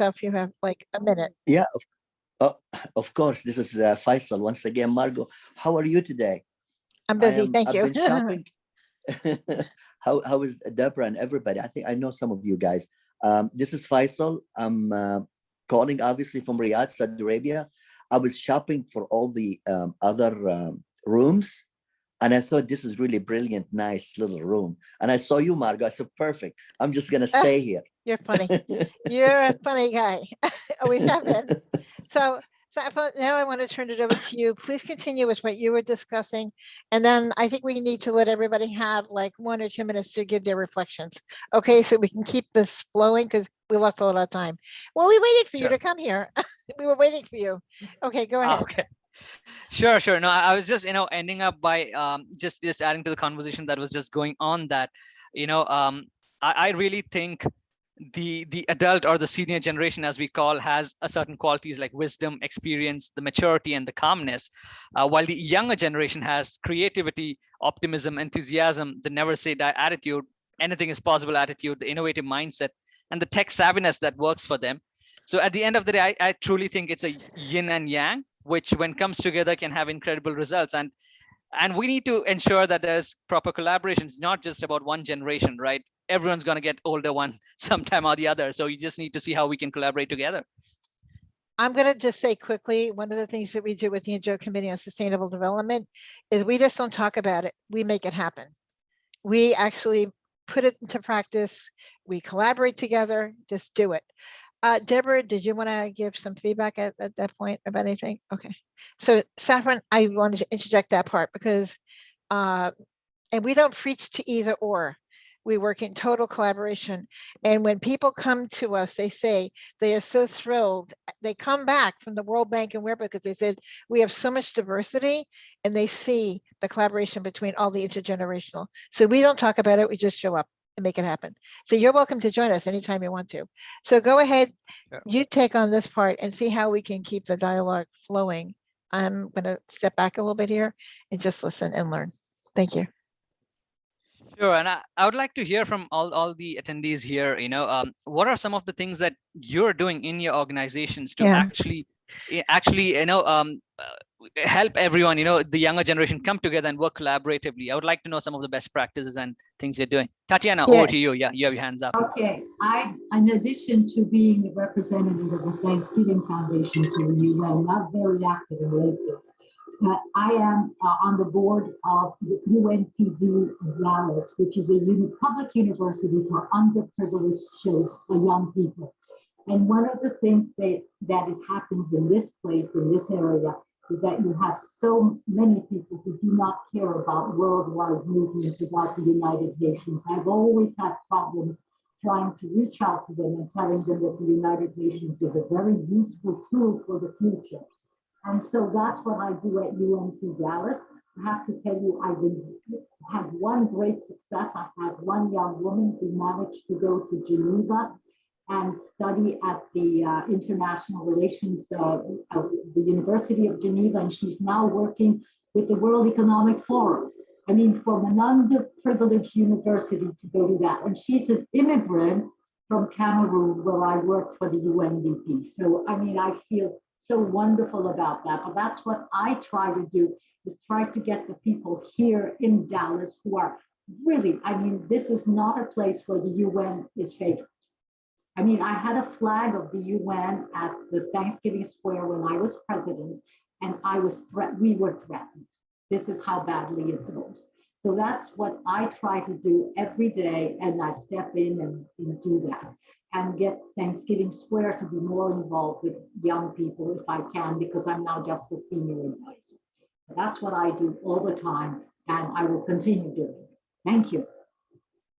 if you have like a minute. Yeah, uh, of course. This is Faisal once again. Margot, how are you today? I'm busy. Thank I've you. been shopping. How is Deborah and everybody? I think I know some of you guys. This is Faisal. I'm calling obviously from Riyadh, Saudi Arabia. I was shopping for all the other rooms, and I thought this is really brilliant, nice little room. And I saw you, Margot. I said, perfect. I'm just gonna stay here. You're funny. You're a funny guy. Always have been. So, now I want to turn it over to you. Please continue with what you were discussing. And then I think we need to let everybody have like 1 or 2 minutes to give their reflections. Okay, so we can keep this flowing because we lost a lot of time. Well, we waited for you to come here. We were waiting for you. Okay, go ahead. Okay. Sure. No, I was just, ending up by just adding to the conversation that was just going on that, I really think the adult or the senior generation, as we call, has a certain qualities like wisdom, experience, the maturity, and the calmness, while the younger generation has creativity, optimism, enthusiasm, the never say die attitude, anything is possible attitude, the innovative mindset, and the tech savviness that works for them. So at the end of the day, I truly think it's a yin and yang, which when comes together can have incredible results. And we need to ensure that there's proper collaboration. It's not just about one generation, right? Everyone's going to get older one sometime or the other. So you just need to see how we can collaborate together. I'm going to just say quickly, one of the things that we do with the NGO Committee on Sustainable Development is we just don't talk about it. We make it happen. We actually put it into practice. We collaborate together, just do it. Deborah, did you want to give some feedback at that point about anything? Okay. So Saffron, I wanted to interject that part because, and we don't preach to either or. We work in total collaboration. And when people come to us, they say they are so thrilled. They come back from the World Bank and wherever because they said, we have so much diversity and they see the collaboration between all the intergenerational. So we don't talk about it, we just show up and make it happen. So you're welcome to join us anytime you want to. So go ahead, you take on this part and see how we can keep the dialogue flowing. I'm going to step back a little bit here and just listen and learn. Thank you. Sure, and I would like to hear from all the attendees here. What are some of the things that you're doing in your organizations to actually, help everyone, the younger generation come together and work collaboratively? I would like to know some of the best practices and things you're doing. Tatiana, over to you. Yeah, you have your hands up. Okay, in addition to being the representative of the Thanksgiving Foundation for the UN, not very active in lately, I am on the board of the UNTD Dallas, which is a public university for underprivileged young people. And one of the things that happens in this place, in this area, is that you have so many people who do not care about worldwide movements, about the United Nations. I've always had problems trying to reach out to them and telling them that the United Nations is a very useful tool for the future. And so that's what I do at UNT Dallas. I have to tell you, I've had one great success. I had one young woman who managed to go to Geneva and study at the International Relations of the University of Geneva, and she's now working with the World Economic Forum. I mean, from an underprivileged university to go to that. And she's an immigrant from Cameroon, where I work for the UNDP. So, I mean, I feel so wonderful about that. But that's what I try to do, is try to get the people here in Dallas who are really, I mean, this is not a place where the UN is favored. I mean, I had a flag of the UN at the Thanksgiving Square when I was president, and we were threatened. This is how badly it goes. So that's what I try to do every day, and I step in and do that and get Thanksgiving Square to be more involved with young people if I can, because I'm now just a senior advisor. That's what I do all the time, and I will continue doing it. Thank you.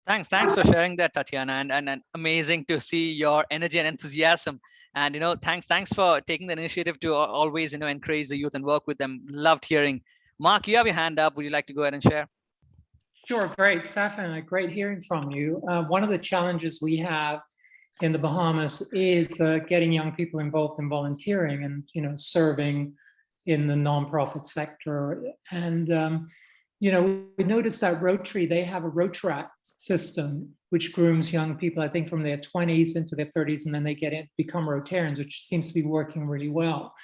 Thanks for sharing that, Tatiana, and amazing to see your energy and enthusiasm. And thanks for taking the initiative to always encourage the youth and work with them. Loved hearing. Mark, you have your hand up. Would you like to go ahead and share? Sure, great, Safan, great hearing from you. One of the challenges we have in the Bahamas is getting young people involved in volunteering and serving in the nonprofit sector. And we noticed that Rotary, they have a Rotaract system, which grooms young people, I think, from their 20s into their 30s, and then they become Rotarians, which seems to be working really well.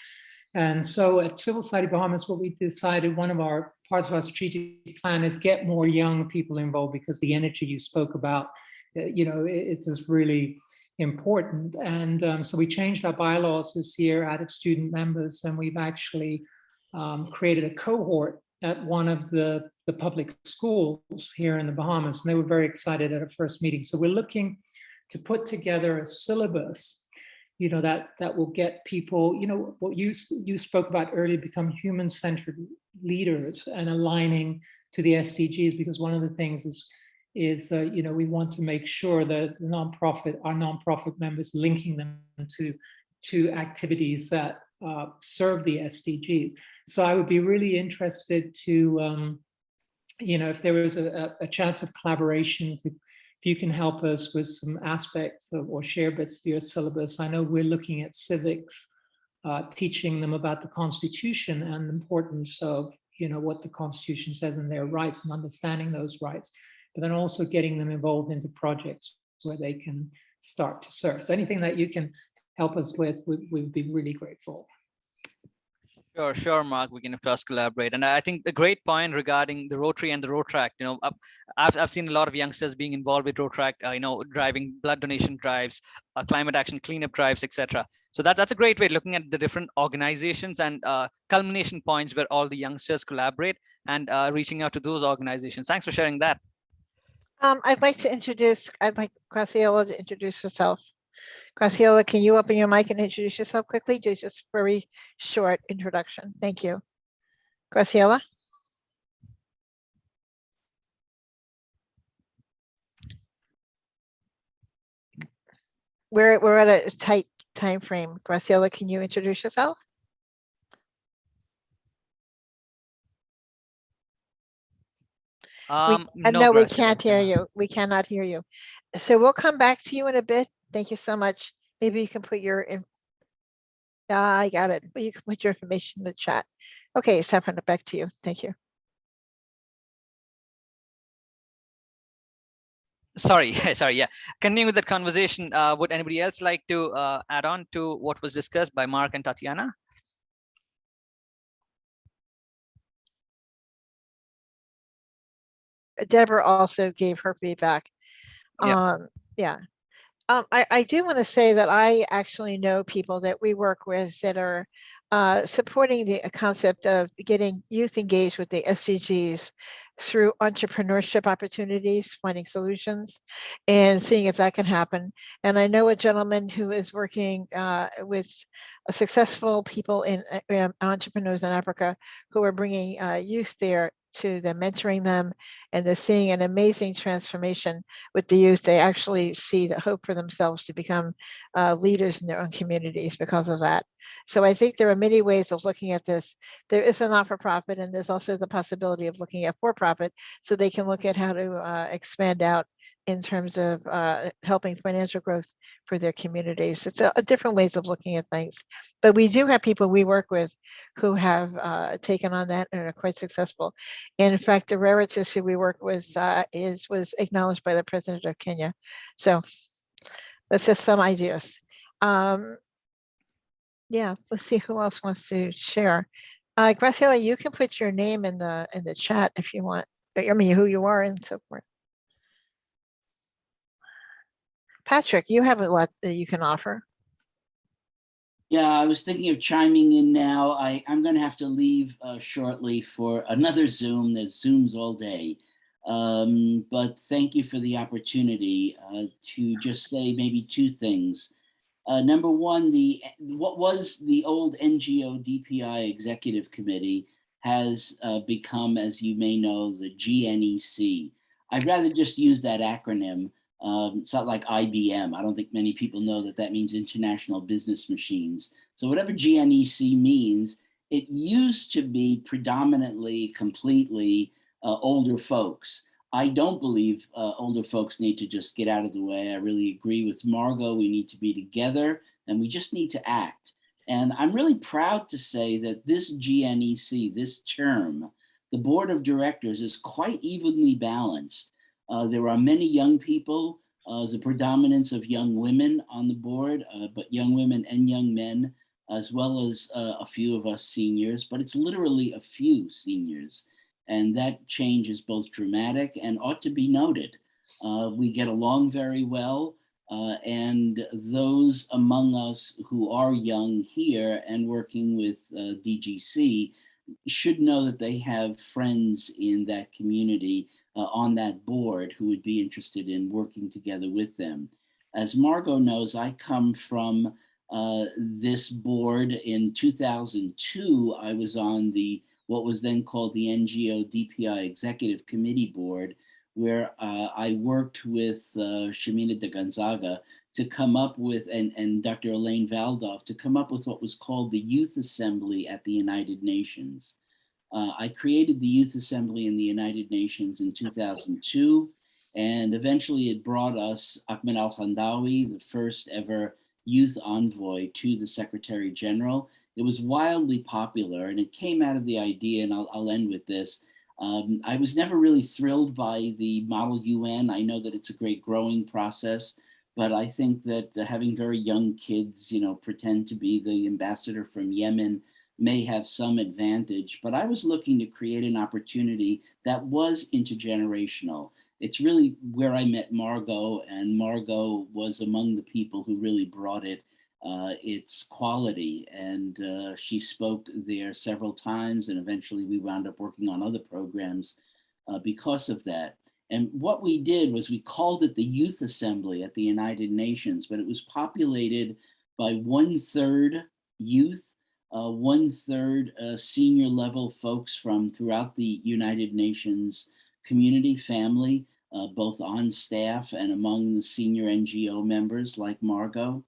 And so at Civil Society Bahamas, what we decided, one of our parts of our strategic plan is get more young people involved, because the energy you spoke about, it's just really important. And so we changed our bylaws this year, added student members, and we've actually created a cohort at one of the public schools here in the Bahamas, and they were very excited at our first meeting. So we're looking to put together a syllabus, that will get people, what you spoke about earlier, become human-centered leaders and aligning to the SDGs, because one of the things is we want to make sure that our nonprofit members, linking them to activities that serve the SDGs. So I would be really interested to, if there was a chance of collaboration, if you can help us with some aspects or share bits of your syllabus. I know we're looking at civics, teaching them about the Constitution and the importance of, what the Constitution says and their rights, and understanding those rights, but then also getting them involved into projects where they can start to serve. So anything that you can help us with, we'd be really grateful. Sure, Mark. We can of course collaborate, and I think the great point regarding the Rotary and the Rotaract. I've seen a lot of youngsters being involved with Rotaract. Driving blood donation drives, climate action cleanup drives, etc. So that's a great way, looking at the different organizations and culmination points where all the youngsters collaborate, and reaching out to those organizations. Thanks for sharing that. I'd like Graciela to introduce herself. Graciela, can you open your mic and introduce yourself quickly? Just very short introduction. Thank you. Graciela? We're at a tight time frame. Graciela, can you introduce yourself? No, we Graciela, can't hear you. We cannot hear you. So we'll come back to you in a bit. Thank you so much. Maybe you can put your I got it. You can put your information in the chat. Okay, Saffron, back to you. Thank you. Sorry. Yeah. Continuing with that conversation, would anybody else like to add on to what was discussed by Mark and Tatiana? Deborah also gave her feedback. Yeah. I do want to say that I actually know people that we work with that are supporting the concept of getting youth engaged with the SDGs through entrepreneurship opportunities, finding solutions, and seeing if that can happen. And I know a gentleman who is working with successful people in entrepreneurs in Africa who are bringing youth there to them, mentoring them, and they're seeing an amazing transformation with the youth. They actually see the hope for themselves to become leaders in their own communities because of that. So I think there are many ways of looking at this. There is a not-for-profit, and there's also the possibility of looking at for-profit, so they can look at how to expand out in terms of helping financial growth for their communities. It's a different ways of looking at things. But we do have people we work with who have taken on that and are quite successful. And in fact, Emeritus, who we work with, was acknowledged by the president of Kenya. So that's just some ideas. Yeah, let's see who else wants to share. Graciela, you can put your name in the chat if you want. I mean, who you are and so forth. Patrick, you have a lot that you can offer. Yeah, I was thinking of chiming in now. I'm going to have to leave shortly for another Zoom. There's Zooms all day. But thank you for the opportunity to just say maybe two things. Number one, what was the old NGO DPI Executive Committee has become, as you may know, the GNEC. I'd rather just use that acronym. It's not like IBM. I don't think many people know that that means International Business Machines. So whatever GNEC means, it used to be predominantly, completely older folks. I don't believe older folks need to just get out of the way. I really agree with Margot. We need to be together and we just need to act. And I'm really proud to say that this GNEC, this term, the board of directors is quite evenly balanced. There are many young people. There's a predominance of young women on the board, but young women and young men, as well as a few of us seniors, but it's literally a few seniors. And that change is both dramatic and ought to be noted. We get along very well. And those among us who are young here and working with DGC should know that they have friends in that community on that board who would be interested in working together with them. As Margot knows, I come from this board. In 2002, I was on what was then called the NGO DPI Executive Committee Board, where I worked with Shemina de Gonzaga to come up with, and Dr. Elaine Valdoff, to come up with what was called the Youth Assembly at the United Nations. I created the Youth Assembly in the United Nations in 2002, and eventually it brought us Ahmed Al-Khandawi, the first ever youth envoy to the Secretary General. It was wildly popular, and it came out of the idea, and I'll end with this. I was never really thrilled by the model UN. I know that it's a great growing process, but I think that having very young kids, pretend to be the ambassador from Yemen may have some advantage. But I was looking to create an opportunity that was intergenerational. It's really where I met Margot, and Margot was among the people who really brought its quality. And she spoke there several times, and eventually we wound up working on other programs because of that. And what we did was we called it the Youth Assembly at the United Nations, but it was populated by 1/3 youth, 1/3 senior level folks from throughout the United Nations community, family, both on staff and among the senior NGO members like Margot,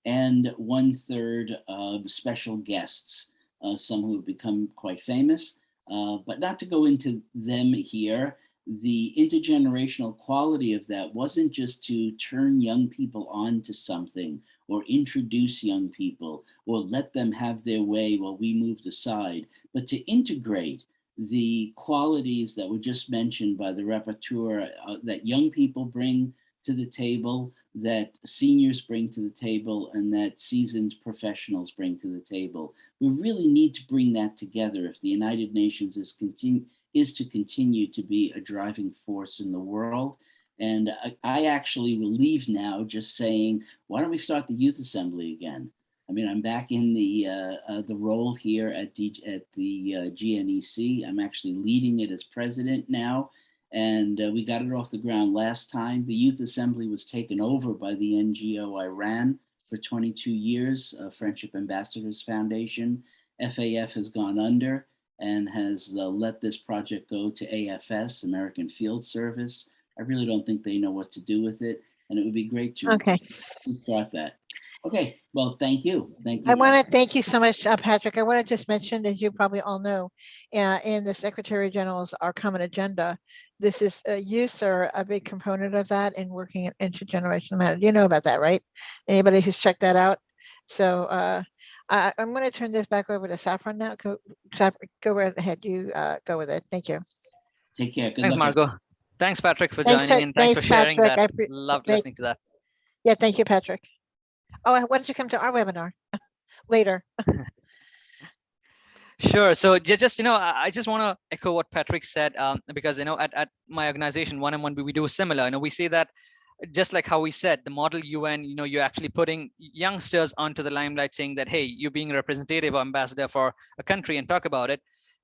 and 1/3 special guests, some who have become quite famous, but not to go into them here. The intergenerational quality of that wasn't just to turn young people on to something or introduce young people or let them have their way while we moved aside, but to integrate the qualities that were just mentioned by the rapporteur that young people bring to the table, that seniors bring to the table, and that seasoned professionals bring to the table. We really need to bring that together if the United Nations is to continue to be a driving force in the world. And I actually will leave now just saying, why don't we start the Youth Assembly again? I mean, I'm back in the role here at the GNEC. I'm actually leading it as president now. And we got it off the ground last time. The Youth Assembly was taken over by the NGO I ran for 22 years, Friendship Ambassadors Foundation. FAF has gone under and has let this project go to AFS, American Field Service. I really don't think they know what to do with it, and it would be great to start that. Okay, well, thank you. Thank you. I want to thank you so much, Patrick. I want to just mention, as you probably all know, in the Secretary General's Our Common Agenda, this is youth are a big component of that in working in intergenerational matters. You know about that, right? Anybody who's checked that out? So I'm going to turn this back over to Saffron now. Go right ahead. You go with it. Thank you. Take care. Good Thanks, luck. Margot. Thanks, Patrick, for Thanks, joining, and thanks for sharing Patrick. that. Loved listening to that. Yeah, thank you, Patrick. Oh, why don't you come to our webinar later? Sure. So just I just want to echo what Patrick said, because at my organization 1M1B we do similar. We say that just like how we said, the model UN, you're actually putting youngsters onto the limelight, saying that, hey, you're being a representative or ambassador for a country and talk about it.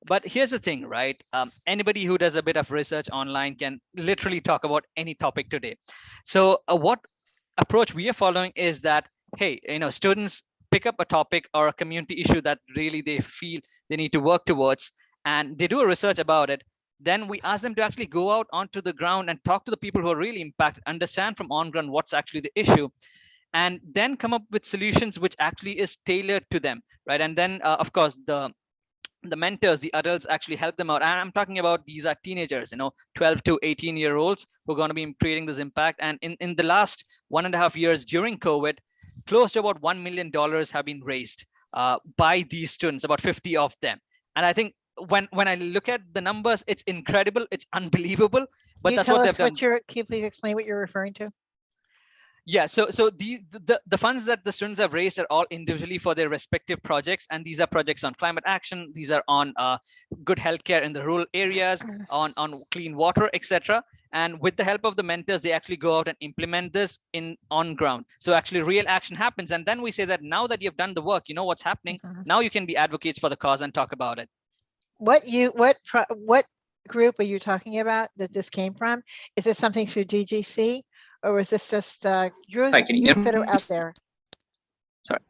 But here's the thing, right? Anybody who does a bit of research online can literally talk about any topic today. So what approach we are following is that, hey, students pick up a topic or a community issue that really they feel they need to work towards, and they do a research about it. Then we ask them to actually go out onto the ground and talk to the people who are really impacted, understand from on ground what's actually the issue, and then come up with solutions which actually is tailored to them, right? And then of course the mentors, the adults, actually help them out. And I'm talking about, these are teenagers, 12 to 18-year-olds who are going to be creating this impact. And in the last 1.5 years during COVID, close to about $1 million have been raised by these students, about 50 of them. And I think when I look at the numbers, it's incredible, it's unbelievable. But Can you that's tell what they've us done. what you're, can you please explain what you're referring to? Yeah, so the funds that the students have raised are all individually for their respective projects, and these are projects on climate action, these are on good healthcare in the rural areas, on clean water, etc. And with the help of the mentors, they actually go out and implement this on ground. So actually real action happens, and then we say that now that you've done the work, you know what's happening. Now you can be advocates for the cause and talk about it. What group are you talking about that this came from? Is this something through DGC? Or is this just youth that are out there? Sorry.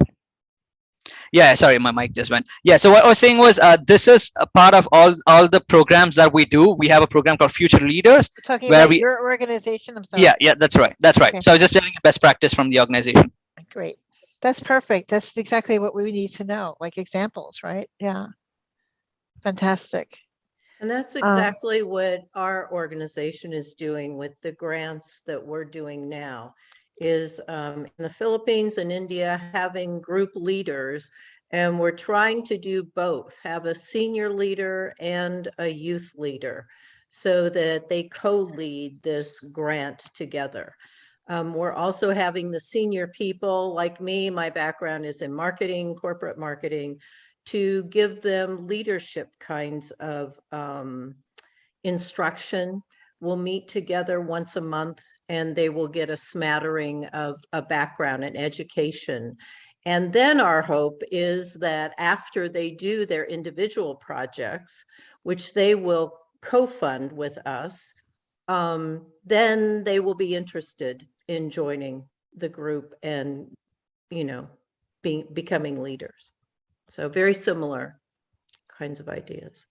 Yeah, sorry, my mic just went. Yeah, so what I was saying was this is a part of all the programs that we do. We have a program called Future Leaders. You're talking where about your organization? I'm sorry. Yeah, that's right. That's right. Okay. So I was just telling you best practice from the organization. Great. That's perfect. That's exactly what we need to know, like examples, right? Yeah. Fantastic. And that's exactly what our organization is doing with the grants that we're doing now, is in the Philippines and India having group leaders, and we're trying to do both, have a senior leader and a youth leader so that they co-lead this grant together. We're also having the senior people like me, my background is in marketing, corporate marketing, to give them leadership kinds of instruction. We'll meet together once a month and they will get a smattering of a background and education. And then our hope is that after they do their individual projects, which they will co-fund with us, then they will be interested in joining the group and, you know, becoming leaders. So very similar kinds of ideas.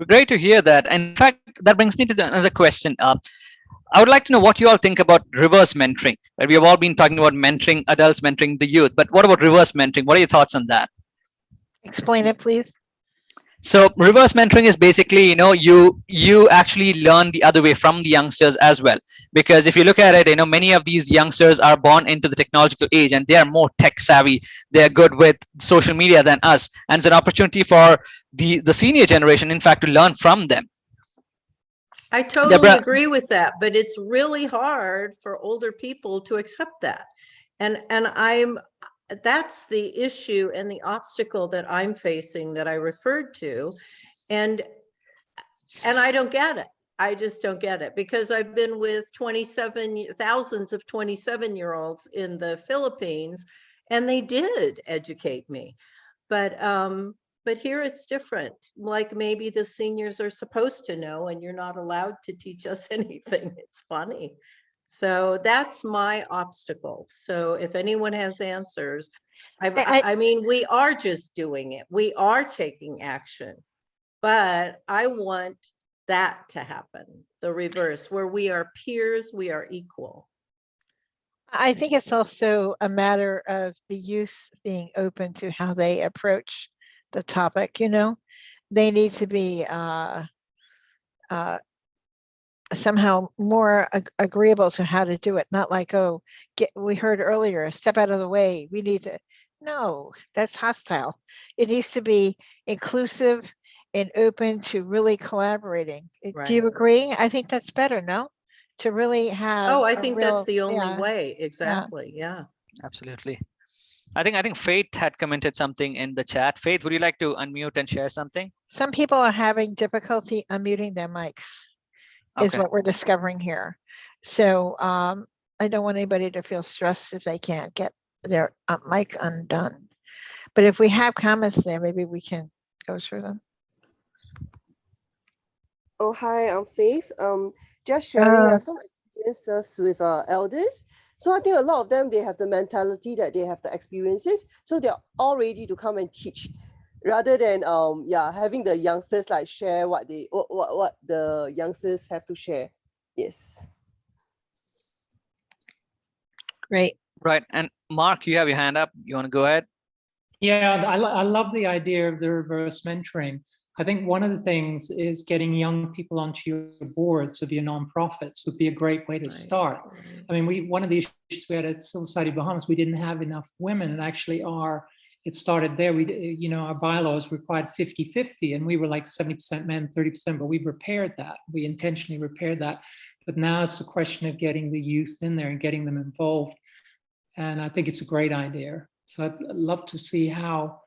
Great to hear that. In fact, that brings me to another question. I would like to know what you all think about reverse mentoring. Right? We have all been talking about mentoring adults, mentoring the youth, but what about reverse mentoring? What are your thoughts on that? Explain it, please. So reverse mentoring is basically, you know, you actually learn the other way from the youngsters as well. Because if you look at it, you know, many of these youngsters are born into the technological age and they are more tech savvy. They're good with social media than us. And it's an opportunity for the senior generation, in fact, to learn from them. I totally agree with that, but it's really hard for older people to accept that. And that's the issue and the obstacle that I'm facing that I referred to. And I don't get it. I just don't get it, because I've been with thousands of 27-year-olds in the Philippines, and they did educate me. But here it's different. Like maybe the seniors are supposed to know and you're not allowed to teach us anything. It's funny. So that's my obstacle. So if anyone has answers, I mean, we are just doing it. We are taking action, but I want that to happen. The reverse, where we are peers, we are equal. I think it's also a matter of the youth being open to how they approach the topic. You know, they need to be somehow more agreeable to how to do it. Not like, oh, we heard earlier, step out of the way. We need to, no, that's hostile. It needs to be inclusive and open to really collaborating. Right. Do you agree? I think that's better, no? To really have. Oh, I think that's the only way. Exactly. Yeah. Absolutely. I think Faith had commented something in the chat. Faith, would you like to unmute and share something? Some people are having difficulty unmuting their mics. Is what we're discovering here. So I don't want anybody to feel stressed if they can't get their mic undone. But if we have comments there, maybe we can go through them. Oh, hi, I'm Faith. Just sharing some experiences with elders. So I think a lot of them, they have the mentality that they have the experiences. So they're all ready to come and teach, rather than having the youngsters like share what the youngsters have to share. Yes. Great. Right. And Mark, you have your hand up. You want to go ahead? Yeah, I love the idea of the reverse mentoring. I think one of the things is getting young people onto your boards of your nonprofits would be a great way to start. I mean, one of the issues we had at Civil Society Bahamas, we didn't have enough women, and actually our it started there. Our bylaws required 50-50, and we were like 70% men, 30%, but we've repaired that. We intentionally repaired that. But now it's a question of getting the youth in there and getting them involved. And I think it's a great idea. So I'd love to see how,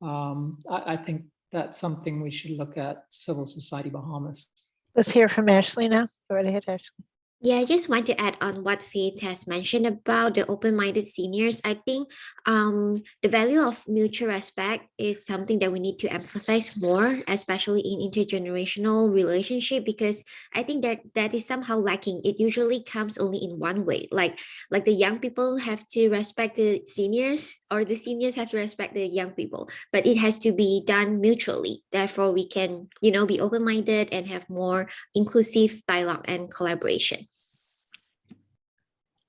I think that's something we should look at, Civil Society Bahamas. Let's hear from Ashley now. Go right ahead, Ashley. Yeah, I just want to add on what Faith has mentioned about the open-minded seniors. I think the value of mutual respect is something that we need to emphasize more, especially in intergenerational relationship, because I think that is somehow lacking. It usually comes only in one way, like the young people have to respect the seniors, or the seniors have to respect the young people, but it has to be done mutually. Therefore, we can, be open-minded and have more inclusive dialogue and collaboration.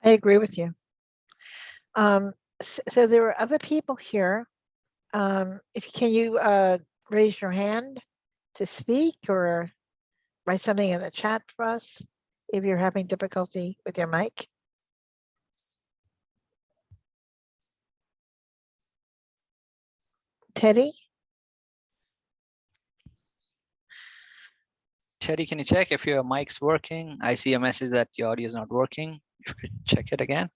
I agree with you. So there are other people here. Can you raise your hand to speak, or write something in the chat for us if you're having difficulty with your mic? Teddy? Teddy, can you check if your mic's working? I see a message that your audio is not working. You could check it again.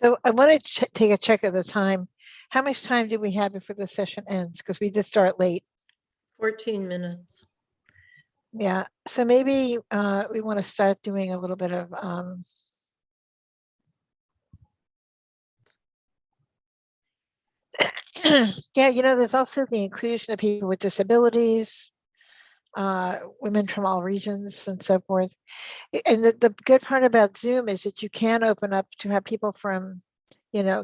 So I want to take a check of the time. How much time do we have before the session ends? Because we did start late. 14 minutes. Yeah, so maybe we want to start doing a little bit of yeah, there's also the inclusion of people with disabilities, women from all regions and so forth. And the good part about Zoom is that you can open up to have people from,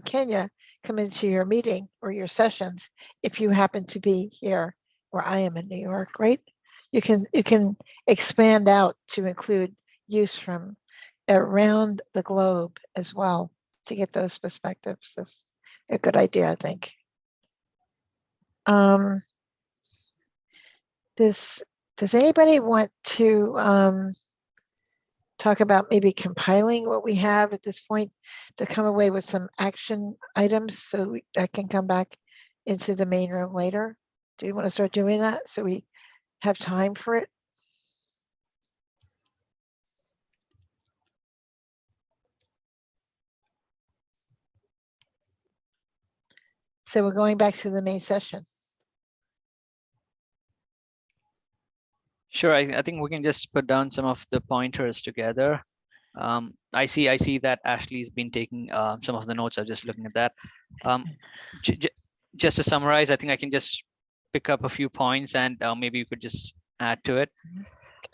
Kenya come into your meeting or your sessions if you happen to be here, where I am in New York, right? You can expand out to include use from around the globe as well to get those perspectives. That's a good idea, I think. Does anybody want to talk about maybe compiling what we have at this point to come away with some action items so that can come back into the main room later? Do you want to start doing that so we have time for it? So we're going back to the main session. Sure, I think we can just put down some of the pointers together. I see that Ashley's been taking some of the notes. I'm just looking at that. Just to summarize, I think I can just pick up a few points and maybe you could just add to it.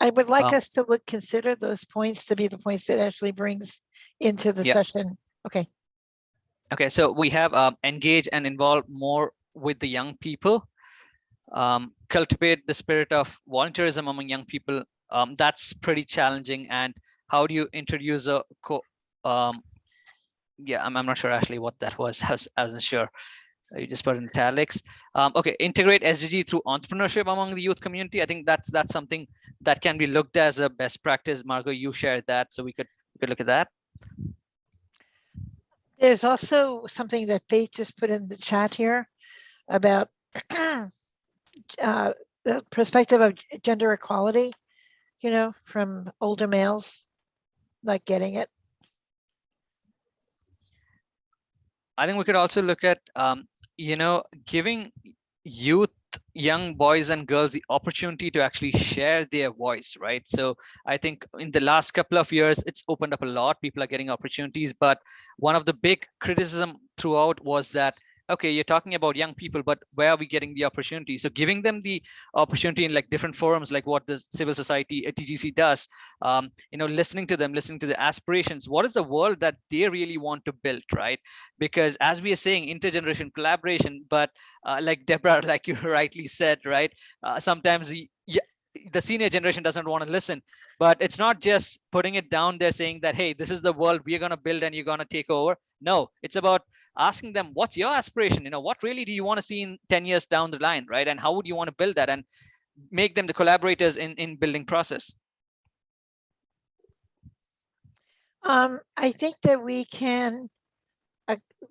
I would like us to consider those points to be the points that Ashley brings into the session. Okay. Okay, so we have engage and involve more with the young people. Cultivate the spirit of volunteerism among young people. That's pretty challenging. And how do you introduce a I'm not sure, Ashley, what that was. I wasn't sure. You just put in italics. Okay, integrate SDG through entrepreneurship among the youth community. I think that's something that can be looked as a best practice. Margot, you shared that, so we could look at that. There's also something that Faith just put in the chat here about the perspective of gender equality, from older males not getting it. I think we could also look at, giving youth, young boys and girls the opportunity to actually share their voice, right? So I think in the last couple of years, it's opened up a lot. People are getting opportunities, but one of the big criticism throughout was that, okay, you're talking about young people, but where are we getting the opportunity? So giving them the opportunity in like different forums, like what the civil society, TGC does, listening to them, listening to the aspirations. What is the world that they really want to build, right? Because as we are saying, intergenerational collaboration, but like Deborah, like you rightly said, right? Sometimes the senior generation doesn't want to listen, but it's not just putting it down there saying that, hey, this is the world we're going to build and you're going to take over. No, it's about asking them, what's your aspiration? What really do you want to see in 10 years down the line, right? And how would you want to build that and make them the collaborators in building process? I think that we can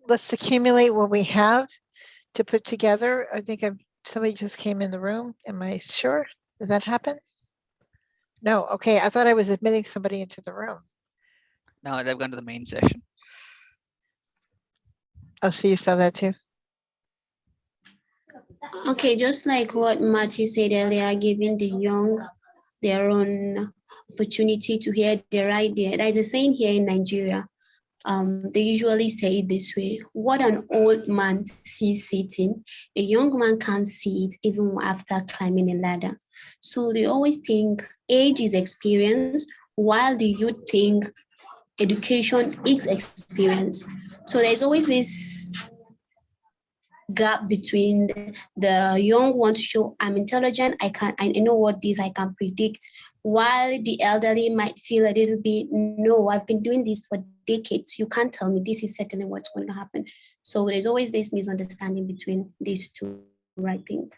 let's accumulate what we have to put together. I think somebody just came in the room. Am I sure? Did that happen? No, okay, I thought I was admitting somebody into the room. No, they've gone to the main session. Oh, so you saw that too? Okay, just like what Matthew said earlier, giving the young their own opportunity to hear their idea. There's a saying here in Nigeria. They usually say it this way: what an old man sees sitting, a young man can't see it even after climbing a ladder. So they always think age is experience, while the youth think education is experience. So there's always this gap between the young want to show I'm intelligent, I know what this I can predict, while the elderly might feel a little bit, no, I've been doing this for decades, you can't tell me this is certainly what's going to happen. So there's always this misunderstanding between these two, I think.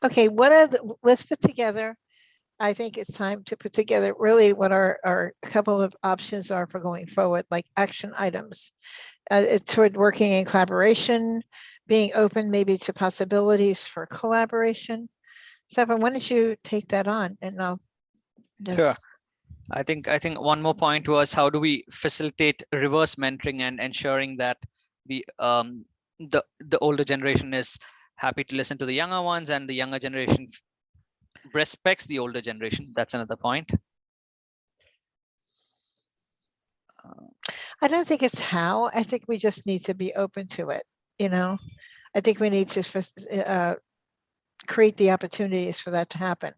Okay, let's put together, I think it's time to put together really what our couple of options are for going forward, like action items. Toward working in collaboration, being open maybe to possibilities for collaboration. Stefan, why don't you take that on and I'll just... Sure. I think one more point was, how do we facilitate reverse mentoring and ensuring that the older generation is happy to listen to the younger ones and the younger generation respects the older generation. That's another point. I don't think it's how. I think we just need to be open to it. You know, I think we need to create the opportunities for that to happen.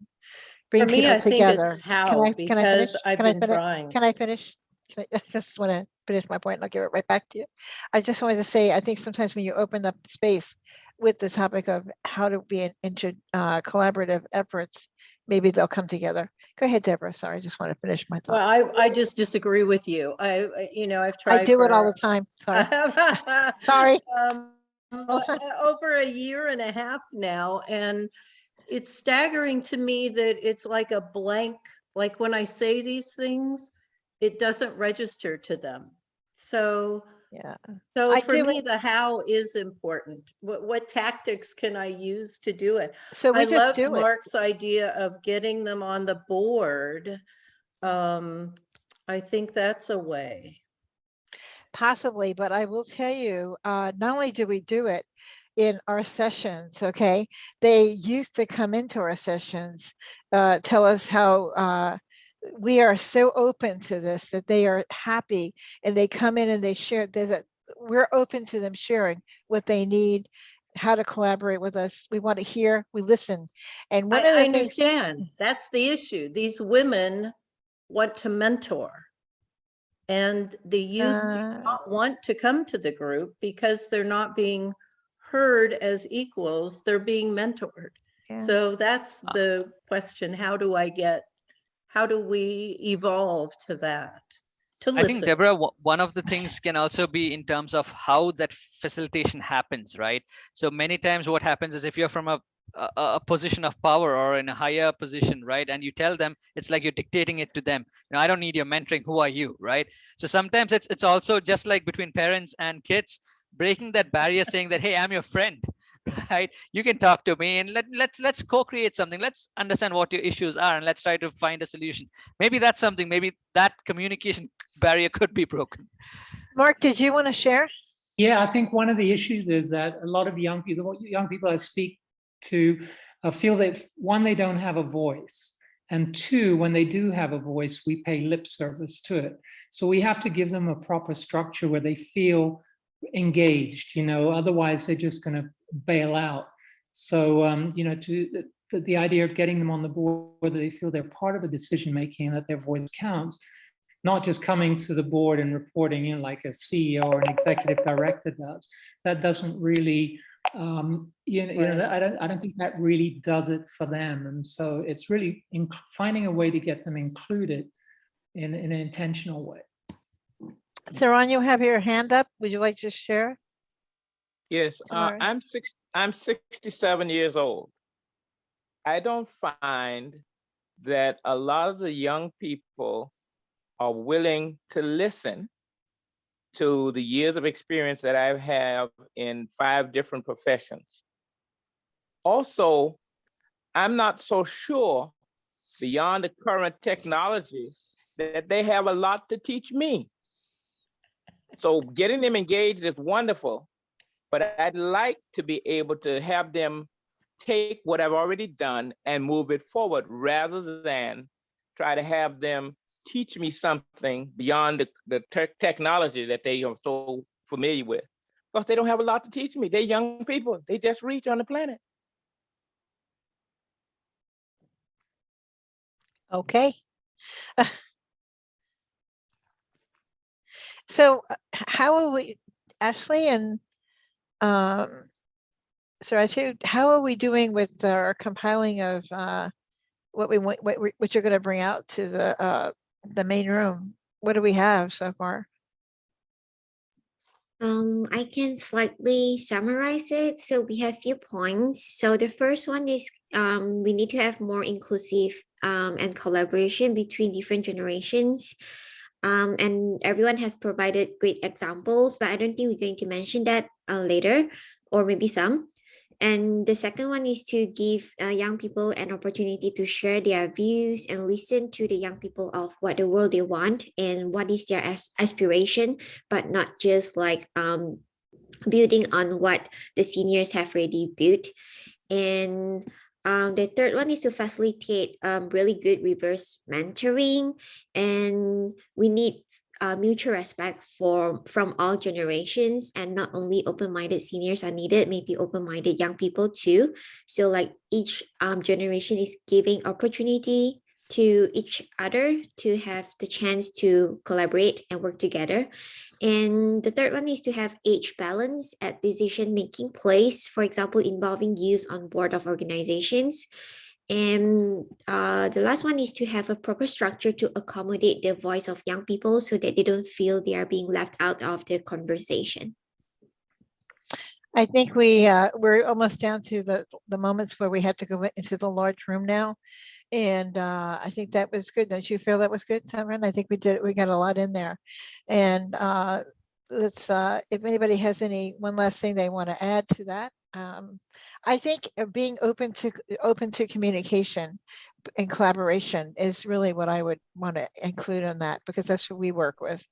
Bring For me, people I think together. it's how, because I've been trying. Can I finish? I just want to finish my point and I'll give it right back to you. I just wanted to say, I think sometimes when you open up space with the topic of how to be into collaborative efforts, maybe they'll come together. Go ahead, Deborah. Sorry, I just want to finish my thought. Well, I just disagree with you. I've tried. I do it all the time. Sorry. Sorry. Over a year and a half now, and it's staggering to me that it's like a blank. Like when I say these things, it doesn't register to them. So yeah. So for me, the how is important. What tactics can I use to do it? So we I just love Mark's idea of getting them on the board. I think that's a way. Possibly, but I will tell you, not only do we do it in our sessions, okay, they used to come into our sessions, tell us how we are so open to this, that they are happy, and they come in and they share. We're open to them sharing what they need, how to collaborate with us. We want to hear, we listen. And one of the things, I understand, that's the issue. These women want to mentor, and the youth do not want to come to the group because they're not being heard as equals, they're being mentored. Yeah. So that's the question. How do we evolve to that? To listen. I think, Deborah, one of the things can also be in terms of how that facilitation happens, right? So many times what happens is, if you're from a position of power or in a higher position, right, and you tell them, it's like you're dictating it to them. I don't need your mentoring, who are you, right? So sometimes it's also just like between parents and kids, breaking that barrier, saying that, hey, I'm your friend, right? You can talk to me, and let's co-create something. Let's understand what your issues are, and let's try to find a solution. Maybe that's something, maybe that communication barrier could be broken. Mark, did you want to share? Yeah, I think one of the issues is that a lot of young people I speak to feel that, one, they don't have a voice, and two, when they do have a voice, we pay lip service to it. So we have to give them a proper structure where they feel engaged, otherwise they're just going to bail out. So, the idea of getting them on the board, that they feel they're part of the decision making and that their voice counts, not just coming to the board and reporting in like a CEO or an executive director does. That doesn't really, I don't think that really does it for them. And so it's really finding a way to get them included in an intentional way. Saran, you have your hand up. Would you like to share? Yes, I'm 67 years old. I don't find that a lot of the young people are willing to listen to the years of experience that I have in 5 different professions. Also, I'm not so sure beyond the current technology that they have a lot to teach me. So getting them engaged is wonderful, but I'd like to be able to have them take what I've already done and move it forward rather than try to have them teach me something beyond the technology that they are so familiar with. Because they don't have a lot to teach me. They're young people. They just reach on the planet. Okay. So how are we, Ashley and Sarachu, how are we doing with our compiling of what we want, what you're going to bring out to the main room? What do we have so far? I can slightly summarize it. So we have few points. So the first one is we need to have more inclusive and collaboration between different generations. And everyone have provided great examples, but I don't think we're going to mention that later, or maybe some. And the second one is to give young people an opportunity to share their views and listen to the young people of what the world they want and what is their aspiration, but not just like building on what the seniors have already built. And the third one is to facilitate really good reverse mentoring, and we need mutual respect from all generations, and not only open-minded seniors are needed, maybe open-minded young people too. So like each generation is giving opportunity to each other to have the chance to collaborate and work together. And the third one is to have age balance at decision-making place, for example, involving youth on board of organizations. And the last one is to have a proper structure to accommodate the voice of young people so that they don't feel they are being left out of the conversation. I think we're almost down to the moments where we have to go into the large room now. And I think that was good. Don't you feel that was good, Tamron? I think we got a lot in there. And let's, if anybody has one last thing they want to add to that. I think being open to communication and collaboration is really what I would want to include on that, because that's what we work with.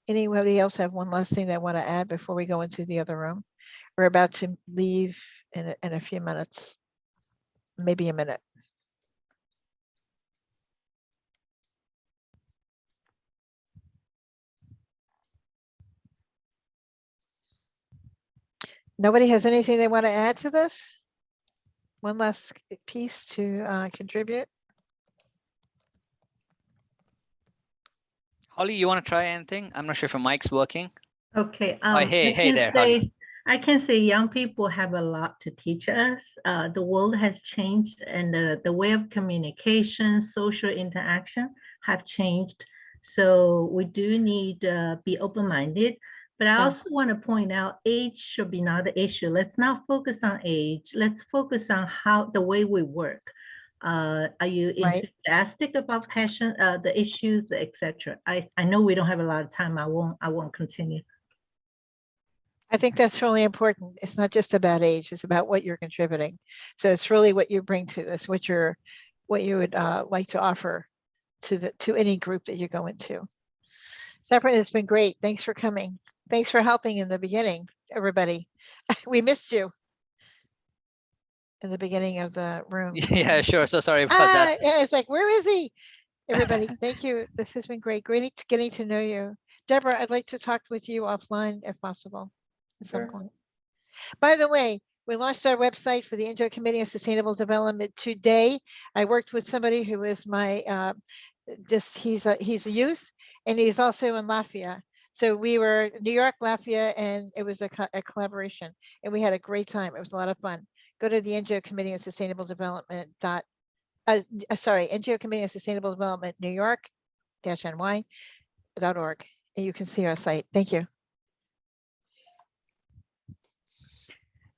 Anybody else have one last thing they want to add before we go into the other room? We're about to leave in a few minutes, maybe a minute. Nobody has anything they want to add to this? One last piece to contribute? Holly, you want to try anything? I'm not sure if your mic's working. Okay. Oh, hey there, Holly. I can say young people have a lot to teach us. The world has changed, and the way of communication, social interaction have changed. So we do need to be open-minded. But I also want to point out age should be not the issue. Let's not focus on age. Let's focus on the way we work. Are you enthusiastic about passion, the issues, etc.? I know we don't have a lot of time. I won't continue. I think that's really important. It's not just about age, it's about what you're contributing. So it's really what you bring to this, what you would like to offer to any group that you go into. Saffron, it's been great. Thanks for coming. Thanks for helping in the beginning, everybody. We missed you in the beginning of the room. Yeah, sure. So sorry about that. Yeah, it's like, where is he? Everybody, thank you. This has been great. Great getting to know you. Deborah, I'd like to talk with you offline if possible at some point. By the way, we launched our website for the NGO Committee on Sustainable Development today. I worked with somebody who is my, he's a youth, and he's also in Lafayette. So we were New York, Lafayette, and it was a collaboration, and we had a great time. It was a lot of fun. Go to the NGO Committee on Sustainable Development NGO Committee on Sustainable Development New York -NY.org, and you can see our site. Thank you.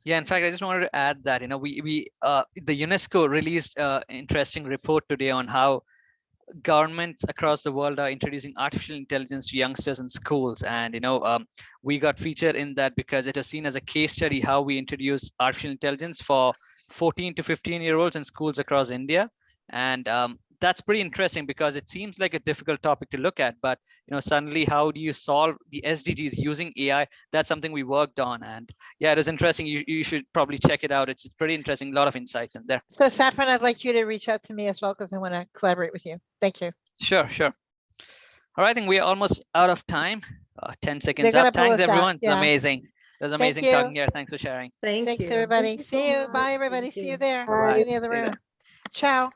Yeah, in fact, I just wanted to add that, the UNESCO released an interesting report today on how governments across the world are introducing artificial intelligence to youngsters in schools, and we got featured in that because it was seen as a case study how we introduce artificial intelligence for 14 to 15-year-olds in schools across India. And that's pretty interesting because it seems like a difficult topic to look at, but suddenly how do you solve the SDGs using AI? That's something we worked on, and yeah, it was interesting. You should probably check it out. It's pretty interesting, a lot of insights in there. So Saffron, I'd like you to reach out to me as well because I want to collaborate with you. Thank you. Sure. All right, I think we are almost out of time. 10 seconds gonna up. pull Thanks us out, everyone. It's yeah. amazing. It was amazing you. talking here. Thanks for sharing. Thank Thanks, you. everybody. you so See you. much. Bye, everybody. Thank See you. you there. Bye. See you in the other See you room. Ciao.